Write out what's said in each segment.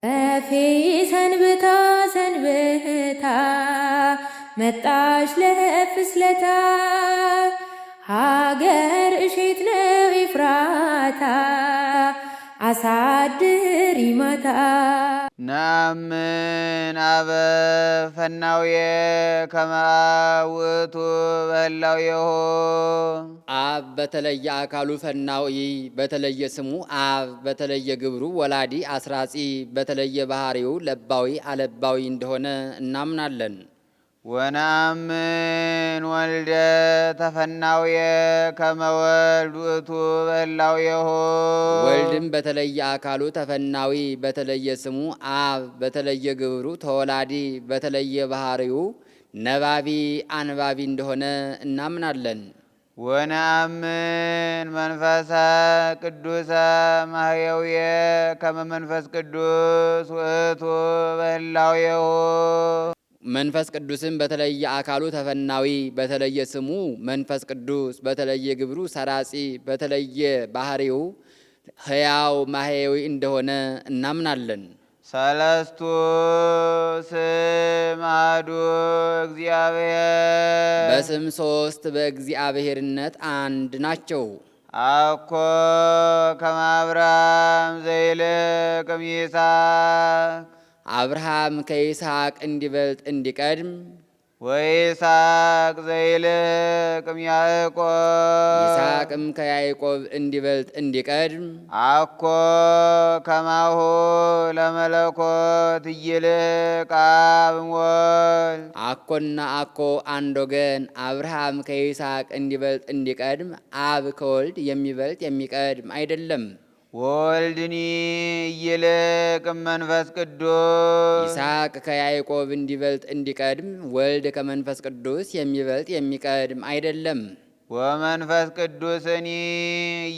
እፌ ሰንብታ ሰንብታ መጣሽ ለፍስለታ ሀገር እሼት ነው ኤፍራታ አሳድሪ ማታ ናምን አበ ፈናውየ ከመ ውእቱ በህላዌሁ አብ በተለየ አካሉ ፈናዊ በተለየ ስሙ አብ በተለየ ግብሩ ወላዲ አስራጺ በተለየ ባህሪው ለባዊ አለባዊ እንደሆነ እናምናለን። ወነአምን ወልደ ተፈናውየ ከመ ወልድ ውእቱ በህላዌሁ ወልድም በተለየ አካሉ ተፈናዊ በተለየ ስሙ አብ በተለየ ግብሩ ተወላዲ በተለየ ባህሪው ነባቢ አንባቢ እንደሆነ እናምናለን። ወነአምን መንፈሰ ቅዱሰ ማህየውየ ከመ መንፈስ ቅዱስ ውእቱ በህላዌሁ መንፈስ ቅዱስም በተለየ አካሉ ተፈናዊ በተለየ ስሙ መንፈስ ቅዱስ በተለየ ግብሩ ሰራጺ በተለየ ባህሪው ሕያው ማህየዊ እንደሆነ እናምናለን። ሰለስቱ ስም አሐዱ እግዚአብሔር በስም ሶስት በእግዚአብሔርነት አንድ ናቸው። አኮ ከመ አብርሃም ዘይልቅ እምይስሐቅ አብርሃም ከይስሐቅ እንዲበልጥ እንዲቀድም ወይስሐቅ ዘይልቅ እምያዕቆብ ይስሐቅም ከያዕቆብ እንዲበልጥ እንዲቀድም አኮ ከማሁ ለመለኮት ይልቅ አብ እምወልድ አኮና አኮ አንድ ወገን አብርሃም ከይስሐቅ እንዲበልጥ እንዲቀድም አብ ከወልድ የሚበልጥ የሚቀድም አይደለም። ወልድኒ ይልቅ መንፈስ ቅዱስ ይስሐቅ ከያዕቆብ እንዲበልጥ እንዲቀድም ወልድ ከመንፈስ ቅዱስ የሚበልጥ የሚቀድም አይደለም። ወመንፈስ ቅዱስኒ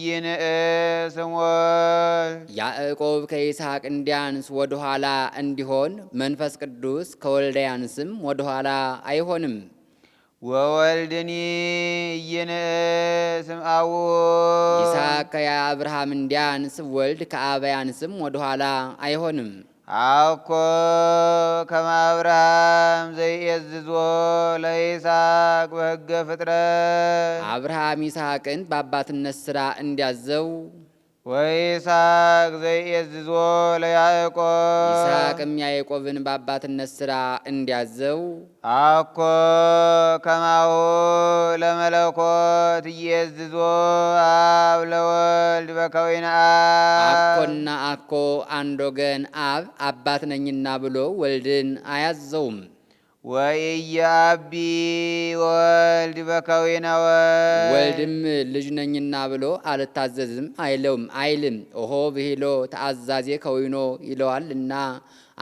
ይንእስ እምወልድ ያዕቆብ ከይስሐቅ እንዲያንስ ወደኋላ እንዲሆን መንፈስ ቅዱስ ከወልድ ያንስም ወደኋላ አይሆንም። ወወልድኒ ይንእስ እምአቡሁ ይስሐቅ ከአብርሃም እንዲያንስ ወልድ ከአብ ያንስም ወደኋላ አይሆንም። አኮ ከመ አብርሃም ዘይእዝዞ ለይስሐቅ በሕገ ፍጥረት አብርሃም ይስሐቅን በአባትነት ሥራ እንዲያዘው ወይስሐቅ ዘይእዝዞ ለያዕቆብ ይስሐቅም ያዕቆብን በአባትነት ሥራ እንዲያዘው አኮ ከማሁ ለመለኮት ይእዝዞ አብ ለወልድ በከዊነ አብ አኮና አኮ አንድ ወገን አብ አባት ነኝና ብሎ ወልድን አያዘውም። ወኢያቢ ወልድ በከዊነ ወልድ ወልድም ልጅ ነኝና ብሎ አልታዘዝም አይልም። ኦሆ ብሂሎ ተአዛዜ ከዊኖ ይለዋልና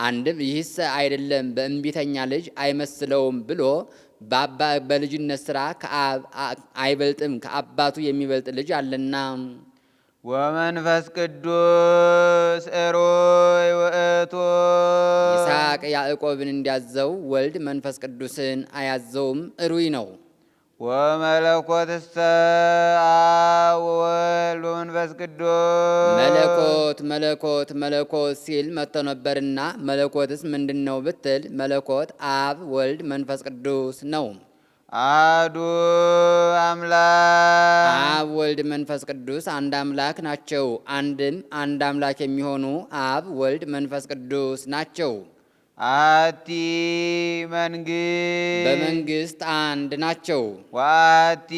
አንድም ይህስ አይደለም በእንቢተኛ ልጅ አይመስለውም ብሎ በልጅነት ሥራ ከአብ አይበልጥም ከአባቱ የሚበልጥ ልጅ አለና። ወመንፈስ ቅዱስ እሩይ ውእቱ ይስሐቅ ያዕቆብን እንዲያዘው ወልድ መንፈስ ቅዱስን አያዘውም፣ እሩይ ነው። ወመለኮትሰ አብ ወወልድ ወመንፈስ ቅዱስ መለኮት ሲል መጥቶ ነበርና መለኮትስ ምንድን ነው ብትል መለኮት አብ ወልድ መንፈስ ቅዱስ ነው። አሐዱ አምላክ አብ ወልድ መንፈስ ቅዱስ አንድ አምላክ ናቸው። አንድ አምላክ የሚሆኑ አብ ወልድ መንፈስ ቅዱስ ናቸው። አሐቲ መንግሥት በመንግስት አንድ ናቸው። ወአሐቲ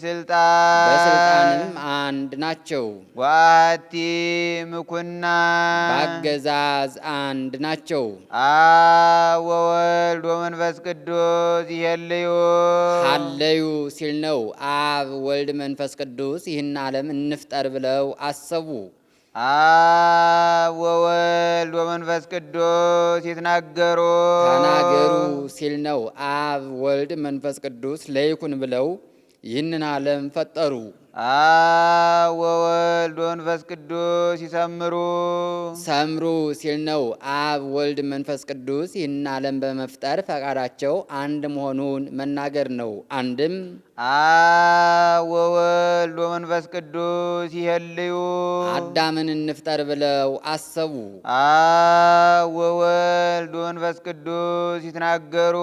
ስልጣን በስልጣንም አንድ ናቸው። ወአሐቲ ምኩና በአገዛዝ አንድ ናቸው። አብ ወወልድ ወመንፈስ ቅዱስ ይሄልዩ ሀለዩ ሲል ነው። አብ ወልድ መንፈስ ቅዱስ ይህን ዓለም እንፍጠር ብለው አሰቡ። አብ ወወልድ ወመንፈስ ቅዱስ ይትናገሩ ተናገሩ ሲል ነው። አብ ወልድ መንፈስ ቅዱስ ለይኩን ብለው ይህንን ዓለም ፈጠሩ። አብ ወወልድ ወመንፈስ ቅዱስ ይሰምሩ። ሰምሩ ሲል ነው። አብ ወልድ መንፈስ ቅዱስ ይህን ዓለም በመፍጠር ፈቃዳቸው አንድ መሆኑን መናገር ነው። አንድም አብ ወወልድ ወመንፈስ ቅዱስ ይሄልዩ። አዳምን እንፍጠር ብለው አሰቡ። አብ ወወልድ ወመንፈስ ቅዱስ ይትናገሩ።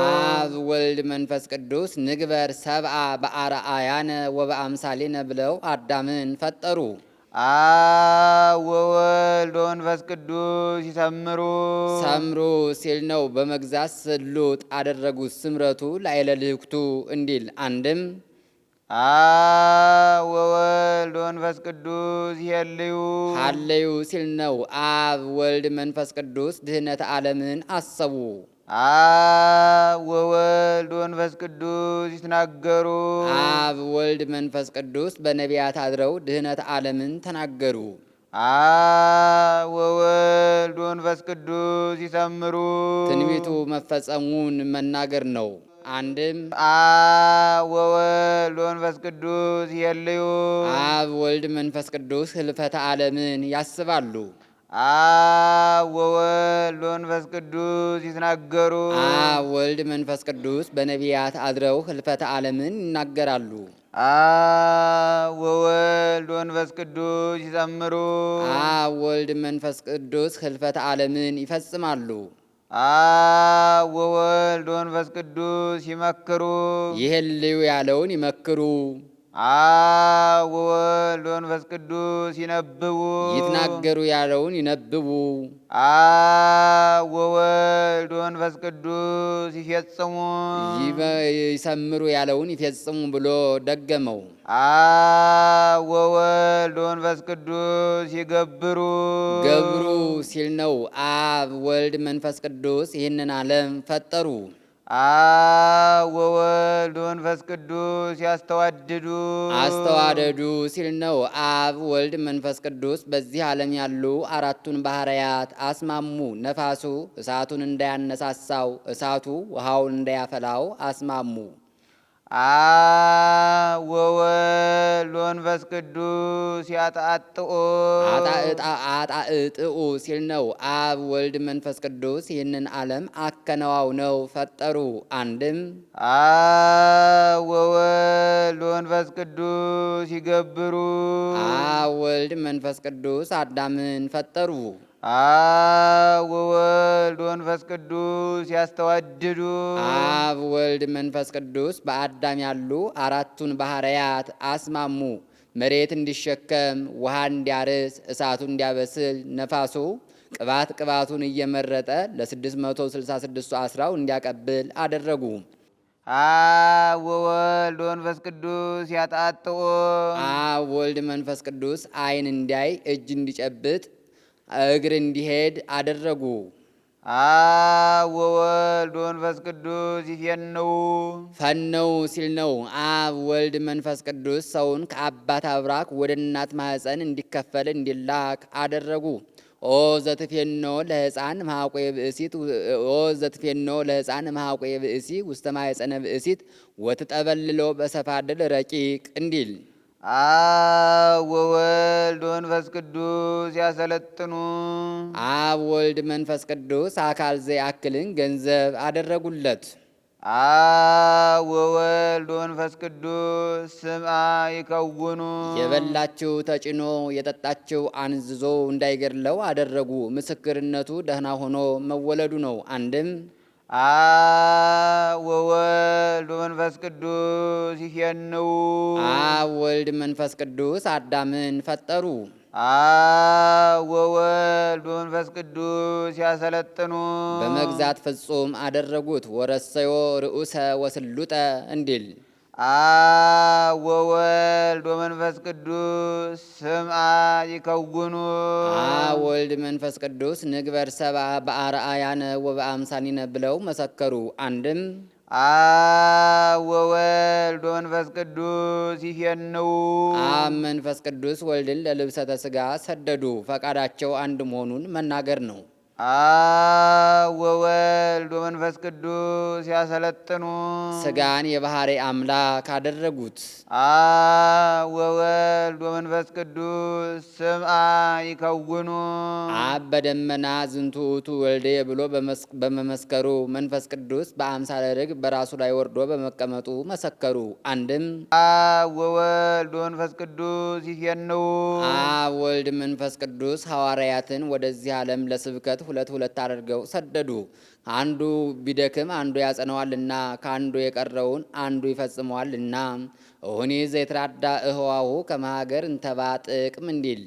አብ ወልድ መንፈስ ቅዱስ ንግበር ሰብአ በአርአያነ ወበአምሳሌነ ብለው አዳምን ፈጠሩ። አብ ወወልድ ወመንፈስ ቅዱስ ይሰምሩ። ሰምሩ ሲል ነው። በመግዛት ስሉጥ አደረጉት ስምረቱ ላዕለ ልህኩቱ እንዲል። አንድም አብ ወወልድ ወመንፈስ ቅዱስ ይሄልዩ። ሀለዩ ሲል ነው። አብ ወልድ መንፈስ ቅዱስ ድህነተ ዓለምን አሰቡ። አብ ወወልድ ወመንፈስ ቅዱስ ይትናገሩ። አብ ወልድ መንፈስ ቅዱስ በነቢያት አድረው ድህነተ ዓለምን ተናገሩ። አብ ወወልድ ወመንፈስ ቅዱስ ይሰምሩ። ትንቢቱ መፈጸሙን መናገር ነው። አንድም አብ ወወልድ ወመንፈስ ቅዱስ ይሄልዩ። አብ ወልድ መንፈስ ቅዱስ ህልፈተ ዓለምን ያስባሉ። አብ ወወልድ ወመንፈስ ቅዱስ ይትናገሩ። አብ ወልድ መንፈስ ቅዱስ በነቢያት አድረው ህልፈተ ዓለምን ይናገራሉ። አብ ወወልድ ወመንፈስ ቅዱስ ይሰምሩ። አብ ወልድ መንፈስ ቅዱስ ህልፈተ ዓለምን ይፈጽማሉ። አብ ወወልድ ወመንፈስ ቅዱስ ይመክሩ። ይህልዩ ያለውን ይመክሩ። አብ ወወልድ ወመንፈስ ቅዱስ ይነብቡ። ይትናገሩ ያለውን ይነብቡ። አብ ወወልድ ወመንፈስ ቅዱስ ይፈጽሙ። ይሰምሩ ያለውን ይፈጽሙ ብሎ ደገመው። አብ ወወልድ ወመንፈስ ቅዱስ ይገብሩ። ገብሩ ሲል ነው። አብ ወልድ መንፈስ ቅዱስ ይህንን ዓለም ፈጠሩ። አብ ወወልድ ወመንፈስ ቅዱስ ያስተዋድዱ። አስተዋደዱ ሲል ነው። አብ ወልድ መንፈስ ቅዱስ በዚህ ዓለም ያሉ አራቱን ባህርያት አስማሙ። ነፋሱ እሳቱን እንዳያነሳሳው፣ እሳቱ ውሃውን እንዳያፈላው አስማሙ። አብ ወወልድ ወመንፈስ ቅዱስ ያጣጥኡ። አጣእጥኡ ሲል ነው። አብ ወልድ መንፈስ ቅዱስ ይህንን ዓለም አከናውነው ፈጠሩ። አንድም አብ ወወልድ ወመንፈስ ቅዱስ ይገብሩ። አብ ወልድ መንፈስ ቅዱስ አዳምን ፈጠሩ። አብ ወወልድ ወመንፈስ ቅዱስ ያስተዋድዱ። አብ ወልድ መንፈስ ቅዱስ በአዳም ያሉ አራቱን ባህርያት አስማሙ። መሬት እንዲሸከም፣ ውሃ እንዲያርስ፣ እሳቱ እንዲያበስል፣ ነፋሱ ቅባቱን እየመረጠ ለ666 አስራው እንዲያቀብል አደረጉ። አብ ወወልድ ወመንፈስ ቅዱስ ያጣጥኡ። አብ ወልድ መንፈስ ቅዱስ ዓይን እንዲያይ፣ እጅ እንዲጨብጥ፣ እግር እንዲሄድ አደረጉ። አብ ወወልድ ወመንፈስ ቅዱስ ይፌንው። ፈነው ሲል ነው። አብ ወልድ መንፈስ ቅዱስ ሰውን ከአባት አብራክ ወደ እናት ማህፀን እንዲከፈል እንዲላክ አደረጉ። ኦ ዘትፌኖ ለሕፃን መሐቆ ብእሲት ኦ ዘትፌኖ ለሕፃን መሐቆ ብእሲ ውስተ ማህፀነ ብእሲት ወትጠበልሎ በሰፋድል ረቂቅ እንዲል። አብ ወወልድ ወመንፈስ ቅዱስ ያሰለጥኑ። አብ ወልድ መንፈስ ቅዱስ አካል ዘያክልን ገንዘብ አደረጉለት። አብ ወወልድ ወመንፈስ ቅዱስ ስምዐ ይከውኑ። የበላችው ተጭኖ የጠጣችው አንዝዞ እንዳይገድለው አደረጉ። ምስክርነቱ ደህና ሆኖ መወለዱ ነው። አንድም አብ ወወልድ ወመንፈስ ቅዱስ ይፌንው። አብ ወልድ መንፈስ ቅዱስ አዳምን ፈጠሩ። አብ ወወልድ ወመንፈስ ቅዱስ ያሰለጥኑ። በመግዛት ፍጹም አደረጉት። ወረሰዮ ርዑሰ ወስሉጠ እንዲል። አብ ወወልድ ወመንፈስ ቅዱስ ስምዐ ይከውኑ። አብ ወልድ መንፈስ ቅዱስ ንግበር ሰብአ በአርአያነ ወበአምሳሊነ ብለው መሰከሩ። አንድም አብ ወወልድ ወመንፈስ ቅዱስ ይፌንው። አብ መንፈስ ቅዱስ ወልድን ለልብሰተ ሥጋ ሰደዱ። ፈቃዳቸው አንድ መሆኑን መናገር ነው። አብ ወወልድ ወመንፈስ ቅዱስ ያሰለጥኑ ሥጋን የባሕሪ አምላክ አደረጉት። አብ ወወልድ ወመንፈስ ቅዱስ ስምዐ ይከውኑ አብ በደመና ዝንቱ ውእቱ ወልዴ ብሎ በመመስከሩ መንፈስ ቅዱስ በአምሳለ ርግብ በራሱ ላይ ወርዶ በመቀመጡ መሰከሩ። አንድም አብ ወወልድ ወመንፈስ ቅዱስ ይፌንዉ አብ ወልድ መንፈስ ቅዱስ ሐዋርያትን ወደዚህ ዓለም ለስብከት ሁለት ሁለት አድርገው ሰደዱ። አንዱ ቢደክም አንዱ ያጸነዋልና ከአንዱ የቀረውን አንዱ ይፈጽመዋልና እሁኒ ዘይትራዳ እህዋሁ ከመሃገር እንተባ ጥቅም እንዲል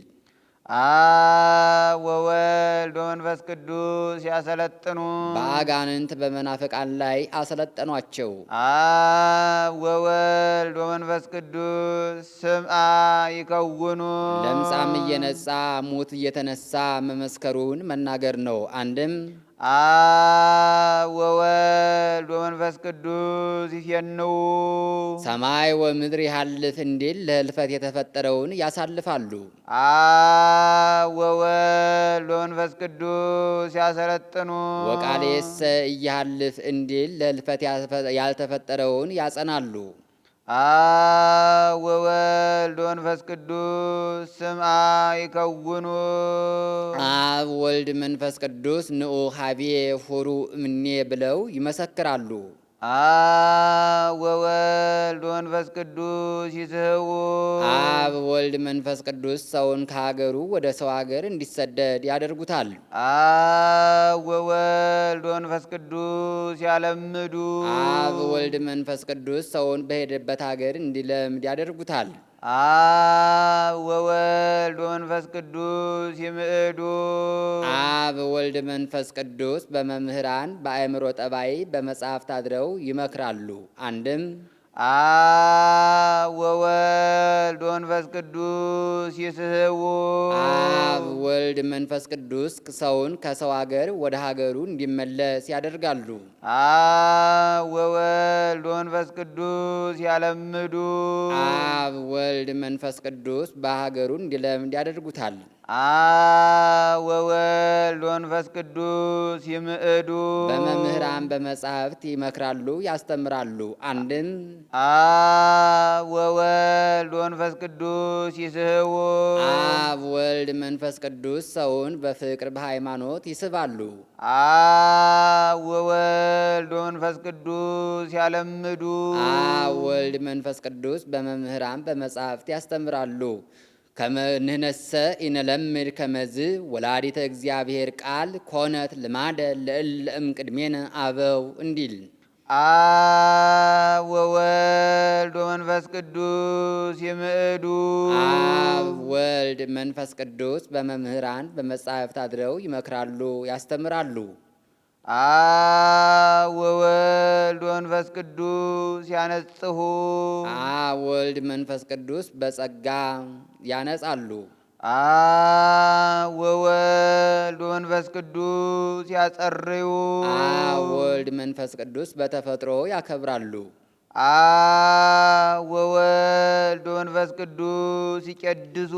አብ ወወልድ ወመንፈስ ቅዱስ ያሰለጥኑ በአጋንንት በመናፍቃን ላይ አሰለጠኗቸው። አብ ወወልድ ወመንፈስ ቅዱስ ስምዐ ይከውኑ ለምጻም እየነጻ ሙት እየተነሳ መመስከሩን መናገር ነው። አንድም አብ ወወልድ ወመንፈስ ቅዱስ ይፌንዉ ሰማይ ወምድር ያልፍ እንዲል ለህልፈት የተፈጠረውን ያሳልፋሉ። አብ ወወልድ ወመንፈስ ቅዱስ ያሰለጥኑ ወቃሌሰ እያልፍ እንዲል ለህልፈት ያልተፈጠረውን ያጸናሉ። አብ ወወልድ ወመንፈስ ቅዱስ ስምዐ ይከውኑ አብ ወልድ መንፈስ ቅዱስ ንዑ ሀቤ ሁሩ እምኔ ብለው ይመሰክራሉ። አብ ወወልድ ወመንፈስ ቅዱስ ይስሕቡ አብ ወልድ መንፈስ ቅዱስ ሰውን ከሀገሩ ወደ ሰው ሀገር እንዲሰደድ ያደርጉታል። አብ ወወልድ ወመንፈስ ቅዱስ ያለምዱ አብ ወልድ መንፈስ ቅዱስ ሰውን በሄደበት ሀገር እንዲለምድ ያደርጉታል። አብ ወወልድ ወመንፈስ ቅዱስ ይምዕዱ አብ ወልድ መንፈስ ቅዱስ በመምህራን በአእምሮ ጠባይ በመጽሐፍት አድረው ይመክራሉ። አንድም አብ ወወልድ ወመንፈስ ቅዱስ ይስሕቡ አብ ወልድ መንፈስ ቅዱስ ሰውን ከሰው ሀገር ወደ ሀገሩ እንዲመለስ ያደርጋሉ። አብ ወወልድ ወመንፈስ ቅዱስ ያለምዱ አብ ወልድ መንፈስ ቅዱስ በሀገሩ እንዲለምድ ያደርጉታል። አብ ወወልድ ወመንፈስ ቅዱስ ይምዕዱ በመምህራን በመጻሕፍት ይመክራሉ፣ ያስተምራሉ። አንድም አብ ወወልድ ወመንፈስ ቅዱስ ይስሕቡ አብ ወልድ መንፈስ ቅዱስ ሰውን በፍቅር በሃይማኖት ይስባሉ። አብ ወወልድ ወመንፈስ ቅዱስ ያለምዱ አብ ወልድ መንፈስ ቅዱስ በመምህራን በመጻሕፍት ያስተምራሉ። ከመንህነሰ ኢነለምድ ከመዝ ወላዲተ እግዚአብሔር ቃል ኮነት ልማደ ለእለ እምቅድሜነ አበው እንዲል አብ ወወልድ ወመንፈስ ቅዱስ ይምዕዱ አብ ወልድ መንፈስ ቅዱስ በመምህራን በመጻሕፍት አድረው ይመክራሉ፣ ያስተምራሉ። አብ ወወልድ ወመንፈስ ቅዱስ ያነጽሁ አብ ወልድ መንፈስ ቅዱስ በጸጋ ያነጻሉ። አብ ወወልድ ወመንፈስ ቅዱስ ያጸርዩ አብ ወልድ መንፈስ ቅዱስ በተፈጥሮ ያከብራሉ። አብ ወወልድ ወመንፈስ ቅዱስ ይቀድሱ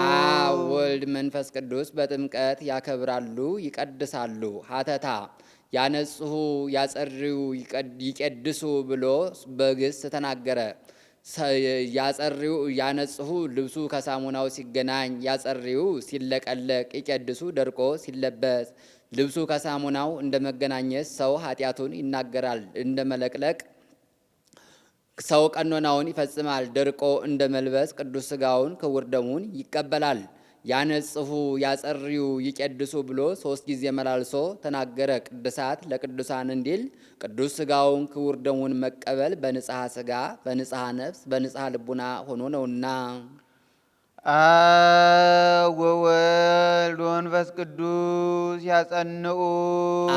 አብ ወልድ መንፈስ ቅዱስ በጥምቀት ያከብራሉ፣ ይቀድሳሉ። ሀተታ ያነጽሁ ያጸርዩ ይቀድሱ ብሎ በግስ ተናገረ። ያጸርዩ ያነጽሁ ልብሱ ከሳሙናው ሲገናኝ፣ ያጸርዩ ሲለቀለቅ፣ ይቀድሱ ደርቆ ሲለበስ። ልብሱ ከሳሙናው እንደ መገናኘት ሰው ኃጢአቱን ይናገራል፣ እንደ መለቅለቅ ሰው ቀኖናውን ይፈጽማል። ደርቆ እንደ መልበስ ቅዱስ ሥጋውን ክቡር ደሙን ይቀበላል። ያነጽሁ ያጸርዩ ይቀድሱ ብሎ 3 ጊዜ መላልሶ ተናገረ። ቅዱሳት ለቅዱሳን እንዲል ቅዱስ ሥጋውን ክቡር ደሙን መቀበል በንጽሐ ሥጋ በንጽሐ ነፍስ በንጽሐ ልቡና ሆኖ ነውና። አብ ወወልድ ወመንፈስ ቅዱስ ያጸንዑ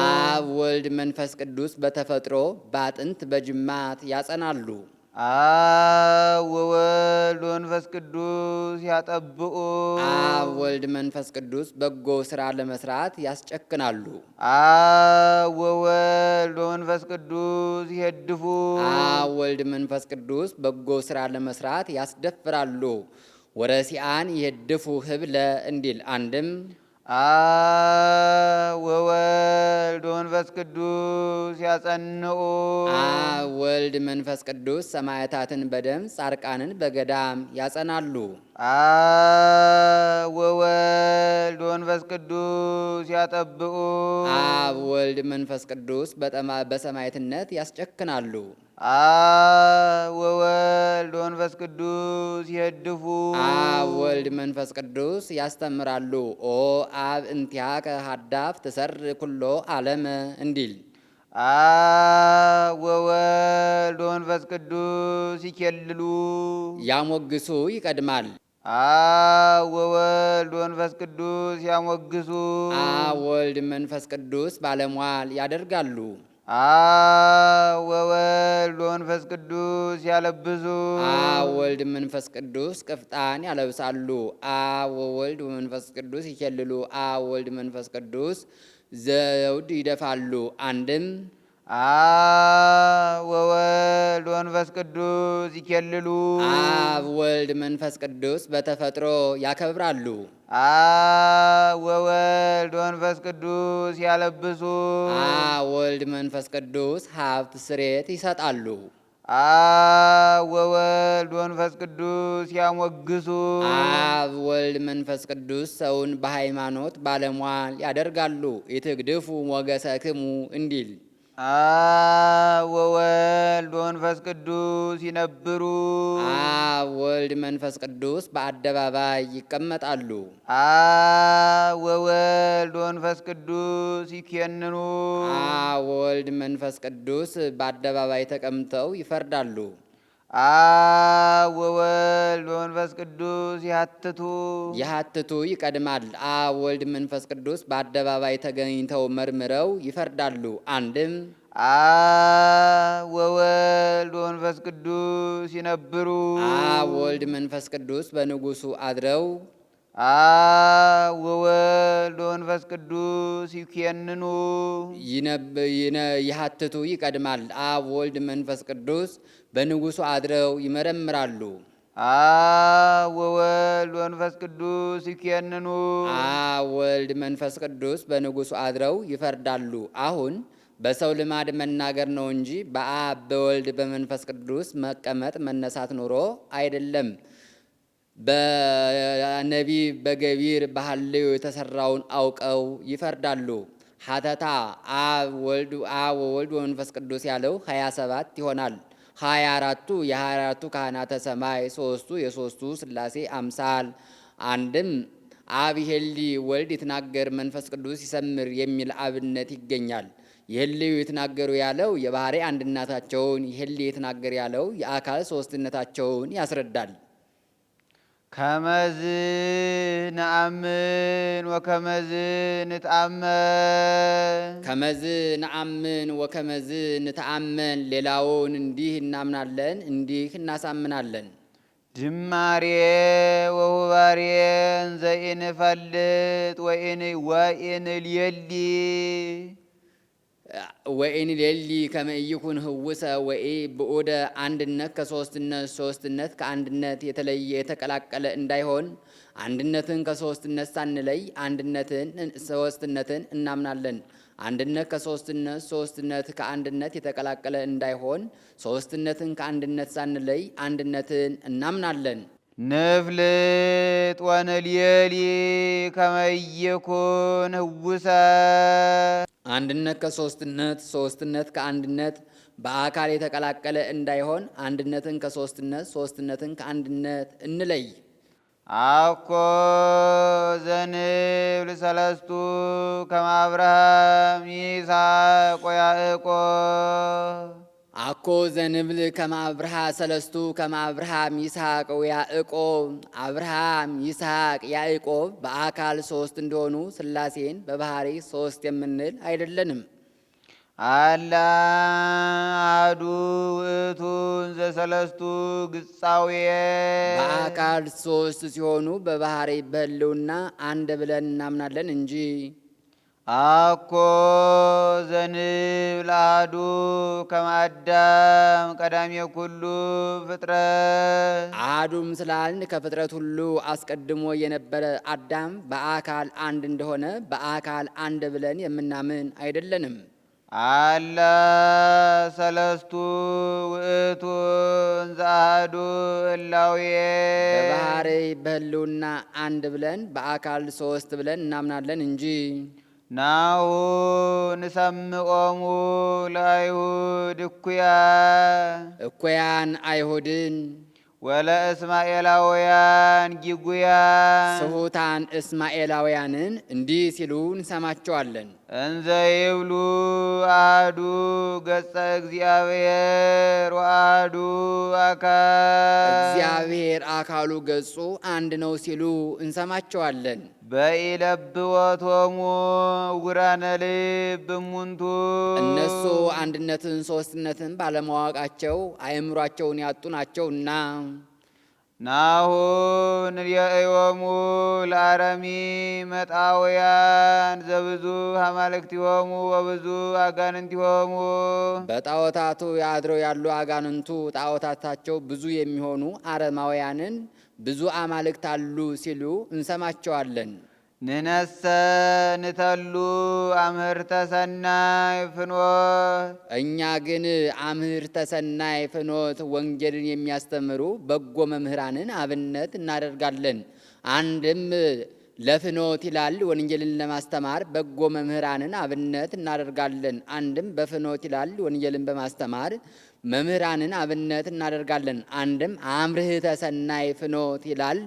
አብ ወልድ መንፈስ ቅዱስ በተፈጥሮ በአጥንት በጅማት ያጸናሉ። አብ ወወልድ ወመንፈስ ቅዱስ ያጠብቁ አብ ወልድ መንፈስ ቅዱስ በጎ ሥራ ለመስራት ያስጨክናሉ። አብ ወወልድ ወመንፈስ ቅዱስ ይሄድፉ አብ ወልድ መንፈስ ቅዱስ በጎ ሥራ ለመስራት ያስደፍራሉ። ወረሲአን ይሄድፉ ህብለ እንዲል አንድም አብ ወመንፈስ ቅዱስ ያጸንዑ። አብ ወልድ መንፈስ ቅዱስ ሰማዕታትን በደም ጻድቃንን በገዳም ያጸናሉ። አብ ወወልድ ወመንፈስ ቅዱስ ያጠብቁ። አብ ወልድ መንፈስ ቅዱስ በሰማዕትነት ያስጨክናሉ። አብ ወወልድ ወመንፈስ ቅዱስ ይሄድፉ። አብ ወልድ መንፈስ ቅዱስ ያስተምራሉ። ኦ አብ እንቲአከ ሀዳፍ ትሰር ኩሎ ዓለም እንዲል አብ ወወልድ ወመንፈስ ቅዱስ ይኬልሉ። ያሞግሱ ይቀድማል። አብ ወወልድ ወመንፈስ ቅዱስ ያሞግሱ። አብ ወልድ መንፈስ ቅዱስ ባለሟል ያደርጋሉ። አብ ወወልድ ወመንፈስ ቅዱስ ያለብሱ። አብ ወልድ መንፈስ ቅዱስ ቅፍጣን ያለብሳሉ። አብ ወወልድ መንፈስ ቅዱስ ይኬልሉ። አብ ወልድ መንፈስ ቅዱስ ዘውድ ይደፋሉ። አንድም አብ ወወልድ ወመንፈስ ቅዱስ ይኬልሉ። አብ ወልድ መንፈስ ቅዱስ በተፈጥሮ ያከብራሉ። አብ ወወልድ ወመንፈስ ቅዱስ ያለብሱ። አብ ወልድ መንፈስ ቅዱስ ሀብት ስሬት ይሰጣሉ። አብ ወወልድ ወመንፈስ ቅዱስ ያሞግሱ። አብ ወልድ መንፈስ ቅዱስ ሰውን በሃይማኖት ባለሟል ያደርጋሉ። ኢትግድፉ ሞገሰክሙ እንዲል አብ ወወልድ ወመንፈስ ቅዱስ ይነብሩ። አብ ወልድ መንፈስ ቅዱስ በአደባባይ ይቀመጣሉ። አብ ወወልድ ወመንፈስ ቅዱስ ይኬንኑ። አብ ወልድ መንፈስ ቅዱስ በአደባባይ ተቀምጠው ይፈርዳሉ። አብ ወወልድ ወመንፈስ ቅዱስ ያትቱ ይቀድማል። አብ ወልድ መንፈስ ቅዱስ በአደባባይ ተገኝተው መርምረው ይፈርዳሉ። አንድም አብ ወወልድ ወመንፈስ ቅዱስ ይነብሩ። አብ ወልድ መንፈስ ቅዱስ በንጉሱ አድረው አብ ወወልድ ወመንፈስ ቅዱስ ይኬንኑ። ይሀትቱ ይቀድማል። አብ ወልድ መንፈስ ቅዱስ በንጉሱ አድረው ይመረምራሉ። አብ ወወልድ ወመንፈስ ቅዱስ ይኬንኑ። አብ ወልድ መንፈስ ቅዱስ በንጉሱ አድረው ይፈርዳሉ። አሁን በሰው ልማድ መናገር ነው እንጂ በአብ በወልድ በመንፈስ ቅዱስ መቀመጥ መነሳት ኑሮ አይደለም። በነቢብ በገቢር በሐልዮ የተሰራውን አውቀው ይፈርዳሉ። ሀተታ አብ ወወልድ ወመንፈስ ቅዱስ ያለው 27 ይሆናል። 24ቱ የ24ቱ ካህናተ ሰማይ፣ ሶስቱ የሶስቱ ሥላሴ አምሳል። አንድም አብ ይሄሊ ወልድ ይትናገር መንፈስ ቅዱስ ይሰምር የሚል አብነት ይገኛል። ይሄልዩ ይትናገሩ ያለው የባህሪ አንድነታቸውን፣ ይሄሊ ይትናገር ያለው የአካል ሶስትነታቸውን ያስረዳል። ከመዝ ነአምን ወከመዝ ንትአመን ከመዝ ነአምን ወከመዝ ንተአመን ሌላውን እንዲህ እናምናለን እንዲህ እናሳምናለን። ድማሬ ወውባሬን ዘኢንፈልጥ ወኢንልየሊ ወኢን ሌሊ ከመይኩን ህውሰ ወኢ ብኡደ አንድነት ከሶስትነት ሶስትነት ከአንድነት የተለየ የተቀላቀለ እንዳይሆን አንድነትን ከሶስትነት ሳንለይ አንድነትን ሶስትነትን እናምናለን። አንድነት ከሶስትነት ሶስትነት ከአንድነት የተቀላቀለ እንዳይሆን ሶስትነትን ከአንድነት ሳንለይ አንድነትን እናምናለን። ንፍልጥ ወንልየሊ ከመይኩን ህውሰ አንድነት ከሶስትነት ሶስትነት ከአንድነት በአካል የተቀላቀለ እንዳይሆን አንድነትን ከሶስትነት ሶስትነትን ከአንድነት እንለይ። አኮ ዘንብል ሰለስቱ ከመ አብርሃም ይስሐቅ ወያዕቆብ አኮ ዘንብል ከመ አብርሃ ሰለስቱ ከመ አብርሃም ይስሐቅ ወያዕቆብ አብርሃም ይስሐቅ ያዕቆብ በአካል ሶስት እንደሆኑ ሥላሴን በባህሪ ሶስት የምንል አይደለንም። አላ አሐዱ ውእቱ ዘሰለስቱ ግጻውየ በአካል ሶስት ሲሆኑ በባህሪ በሕልውና አንድ ብለን እናምናለን እንጂ አኮ ዘንብል አሐዱ ከመ አዳም ቀዳሜ ኩሉ ፍጥረት አሐዱም ስላልን ከፍጥረት ሁሉ አስቀድሞ የነበረ አዳም በአካል አንድ እንደሆነ በአካል አንድ ብለን የምናምን አይደለንም። አላ ሰለስቱ ውእቱ እንዘ አሐዱ ህላዌ በባህርይ በህልውና አንድ ብለን በአካል ሶስት ብለን እናምናለን እንጂ። ናሁ ንሰምዖሙ ለአይሁድ እኩያን አይሁድን ወለእስማኤላውያን ጊጉያን ስሑታን እስማኤላውያንን እንዲህ ሲሉ እንሰማቸዋለን። እንዘ ይብሉ አሐዱ ገጸ እግዚአብሔር ወአሐዱ አካል እግዚአብሔር አካሉ ገጹ አንድ ነው ሲሉ እንሰማቸዋለን። በኢለብወቶሙ ዕውራነ ልብ እሙንቱ እነሱ አንድነትን ሶስትነትን ባለማወቃቸው አእምሯቸውን ያጡ ናቸውና። ናሁ ንርእዮሙ ለአረሚ መጣውያን ዘብዙ አማልክቲሆሙ ወብዙ አጋንንቲሆሙ በጣዖታቱ ያድረው ያሉ አጋንንቱ ጣዖታታቸው ብዙ የሚሆኑ አረማውያንን ብዙ አማልክት አሉ ሲሉ እንሰማቸዋለን። ንነሰ ንተሉ አምህርተ ሰናይ ፍኖት እኛ ግን አምህርተ ሰናይ ፍኖት ወንጌልን የሚያስተምሩ በጎ መምህራንን አብነት እናደርጋለን። አንድም ለፍኖት ይላል ወንጌልን ለማስተማር በጎ መምህራንን አብነት እናደርጋለን። አንድም በፍኖት ይላል ወንጌልን በማስተማር መምህራንን አብነት እናደርጋለን። አንድም አምህርተ ሰናይ ፍኖት ይላል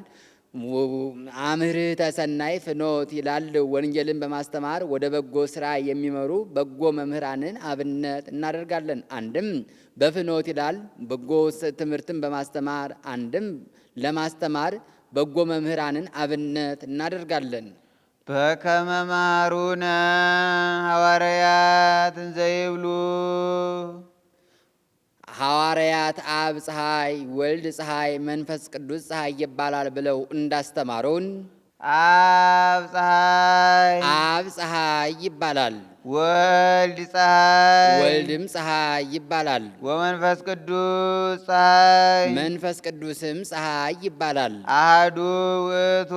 አምህርተ ሰናይ ፍኖት ይላል ወንጌልን በማስተማር ወደ በጎ ስራ የሚመሩ በጎ መምህራንን አብነት እናደርጋለን። አንድም በፍኖት ይላል በጎ ትምህርትን በማስተማር አንድም ለማስተማር በጎ መምህራንን አብነት እናደርጋለን። በከመ መሃሩነ ሐዋርያት እንዘ ይብሉ ሐዋርያት አብ ፀሐይ፣ ወልድ ፀሐይ፣ መንፈስ ቅዱስ ፀሐይ ይባላል ብለው እንዳስተማሩን አብ ፀሐይ ይባላል፣ ወልድ ፀሐይ፣ ወልድም ፀሐይ ይባላል፣ ወመንፈስ ቅዱስ ፀሐይ፣ መንፈስ ቅዱስም ፀሐይ ይባላል። አሐዱ ውእቱ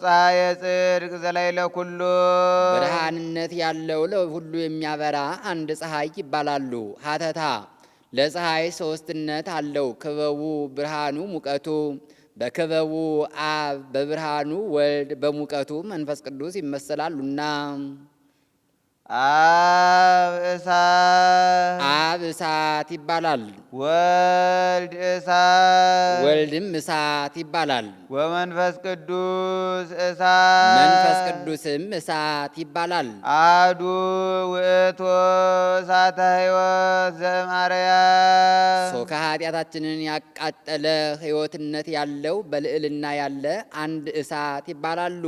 ፀሐየ ጽድቅ ዘላዕለ ኩሉ ብርሃንነት ያለው ለሁሉ የሚያበራ አንድ ፀሐይ ይባላሉ። ሀተታ ለፀሐይ ሶስትነት አለው። ክበቡ ብርሃኑ ሙቀቱ በክበቡ አብ በብርሃኑ ወልድ በሙቀቱ መንፈስ ቅዱስ ይመሰላሉና። አብ እሳት ይባላል፣ ወልድ እሳት፣ ወልድም እሳት ይባላል፣ ወመንፈስ ቅዱስ እሳት፣ መንፈስ ቅዱስም እሳት ይባላል። አሐዱ ውእቱ እሳተ ሕይወት ዘእምአርያም ከኃጢአታችንን ያቃጠለ ሕይወትነት ያለው በልዕልና ያለ አንድ እሳት ይባላሉ።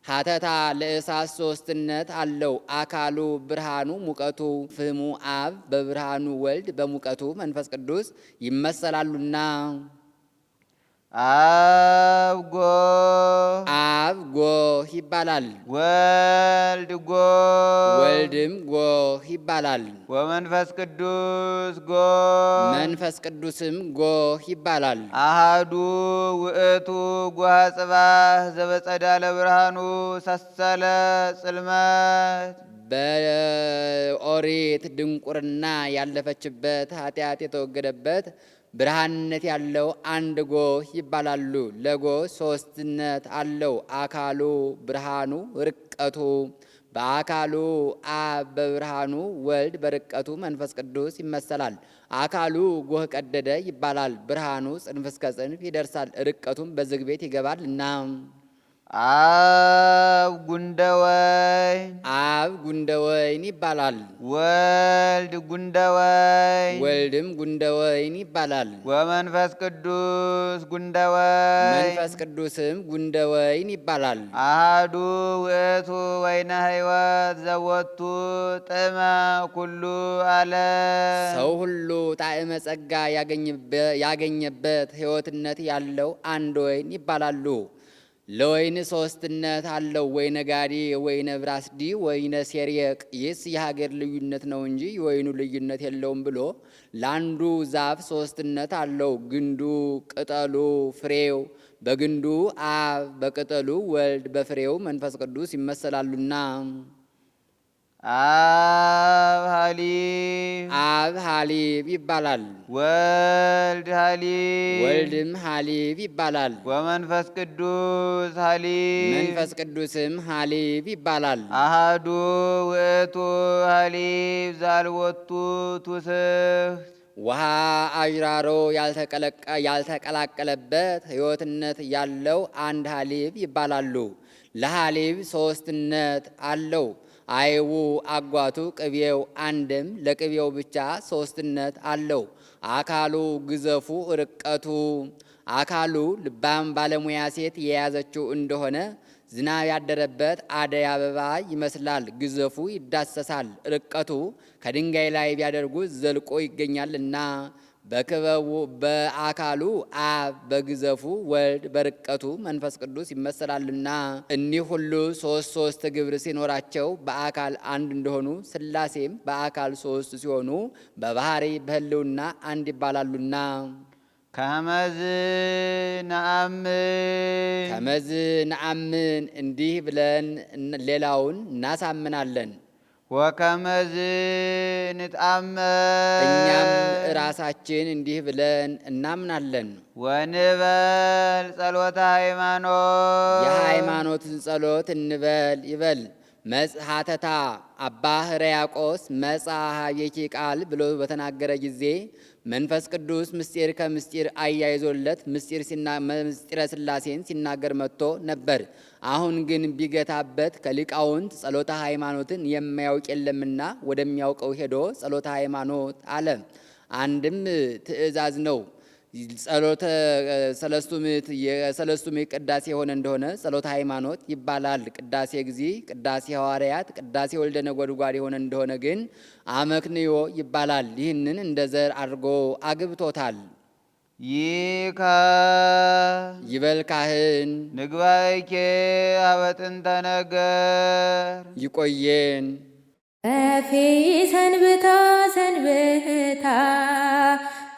ሀተታ ለእሳት ሶስትነት አለው። አካሉ ብርሃኑ ሙቀቱ ፍህሙ አብ በብርሃኑ ወልድ በሙቀቱ መንፈስ ቅዱስ ይመሰላሉና። አብ ጎህ ይባላል፣ ወልድ ወልድም ጎህ ይባላል፣ ወመንፈስ ቅዱስ ጎህ፣ መንፈስ ቅዱስም ጎህ ይባላል። አሐዱ ውእቱ ጎሃ ጽባህ ዘበጸዳለ ብርሃኑ ሰሰለ ጽልመት በኦሪት ድንቁርና ያለፈችበት ኃጢአት የተወገደበት ብርሃንነት ያለው አንድ ጎህ ይባላሉ። ለጎህ ሶስትነት አለው። አካሉ ብርሃኑ ርቀቱ በአካሉ አብ በብርሃኑ ወልድ በርቀቱ መንፈስ ቅዱስ ይመሰላል። አካሉ ጎህ ቀደደ ይባላል። ብርሃኑ ጽንፍ እስከ ጽንፍ ይደርሳል። ርቀቱም በዝግ ቤት ይገባል እና አብ ጉንደወይን ይባላል። ወልድ ጉንደወይን፣ ወልድም ጉንደወይን ይባላል። ወመንፈስ ቅዱስ ጉንደወይን፣ መንፈስ ቅዱስም ጉንደወይን ይባላል። አሐዱ ውእቱ ወይነ ሕይወት ዘወቱ ጥዕመ ኩሉ ዓለም ሰው ሁሉ ጣዕመ ጸጋ ያገኘበት ሕይወትነት ያለው አንድ ወይን ይባላሉ። ለወይን ሶስትነት አለው። ወይነ ጋዲ፣ ወይነ ብራስዲ፣ ወይነ ሴርየቅ። ይህስ የሀገር ልዩነት ነው እንጂ የወይኑ ልዩነት የለውም ብሎ ለአንዱ ዛፍ ሶስትነት አለው። ግንዱ፣ ቅጠሉ፣ ፍሬው። በግንዱ አብ፣ በቅጠሉ ወልድ፣ በፍሬው መንፈስ ቅዱስ ይመሰላሉና። አብ ሀሊብ አብ ሀሊብ ይባላል። ወልድ ሀሊብ ወልድም ሀሊብ ይባላል። ወመንፈስ ቅዱስ ሀሊብ መንፈስ ቅዱስም ሀሊብ ይባላል። አሃዱ ውእቱ ሀሊብ ዛልወቱ ትውስት ውሃ አዥራሮ ያልተቀላቀለበት ሕይወትነት ያለው አንድ ሀሊብ ይባላሉ። ለሀሊብ ሦስትነት አለው። አይቡ አጓቱ ቅቤው አንድም ለቅቤው ብቻ ሦስትነት አለው። አካሉ ግዘፉ ርቀቱ አካሉ ልባም ባለሙያ ሴት የያዘችው እንደሆነ ዝናብ ያደረበት አደይ አበባ ይመስላል። ግዘፉ ይዳሰሳል። ርቀቱ ከድንጋይ ላይ ቢያደርጉት ዘልቆ ይገኛልና በክበቡ በአካሉ አብ በግዘፉ ወልድ በርቀቱ መንፈስ ቅዱስ ይመሰላልና እኒህ ሁሉ ሶስት ግብር ሲኖራቸው በአካል አንድ እንደሆኑ ሥላሴም በአካል ሶስት ሲሆኑ በባህሪ በሕልውና አንድ ይባላሉና ከመዝ ነአምን እንዲህ ብለን ሌላውን እናሳምናለን። ወከመዝ ንትአመን እኛም ራሳችን እንዲህ ብለን እናምናለን። ወንበል ጸሎተ ሃይማኖት የሃይማኖትን ጸሎት እንበል ይበል። መጽሐተታ አባ ሕርያቆስ መጽሐቤኪ ቃል ብሎ በተናገረ ጊዜ መንፈስ ቅዱስ ምስጢር ከምስጢር አያይዞለት ምስጢረ ሥላሴን ሲናገር መጥቶ ነበር። አሁን ግን ቢገታበት ከሊቃውንት ጸሎተ ሃይማኖትን የማያውቅ የለምና ወደሚያውቀው ሄዶ ጸሎተ ሃይማኖት አለ። አንድም ትእዛዝ ነው። ጸሎተ ሰለስቱ ምዕት የሰለስቱ ምዕት ቅዳሴ የሆነ እንደሆነ ጸሎተ ሃይማኖት ይባላል። ቅዳሴ እግዚእ፣ ቅዳሴ ሐዋርያት፣ ቅዳሴ ወልደ ነጎድጓድ የሆነ እንደሆነ ግን አመክንዮ ይባላል። ይህንን እንደ ዘር አድርጎ አግብቶታል። ይካ ይበል ካህን ንግባይኬ አበጥንተ ነገር ይቆየን። እፌ ሰንብታ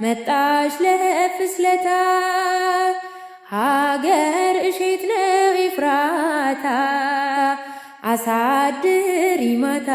መጣሽ ለፍስለታ ሀገር እሼት ነው ኤፍራታ አሳድሪ ማታ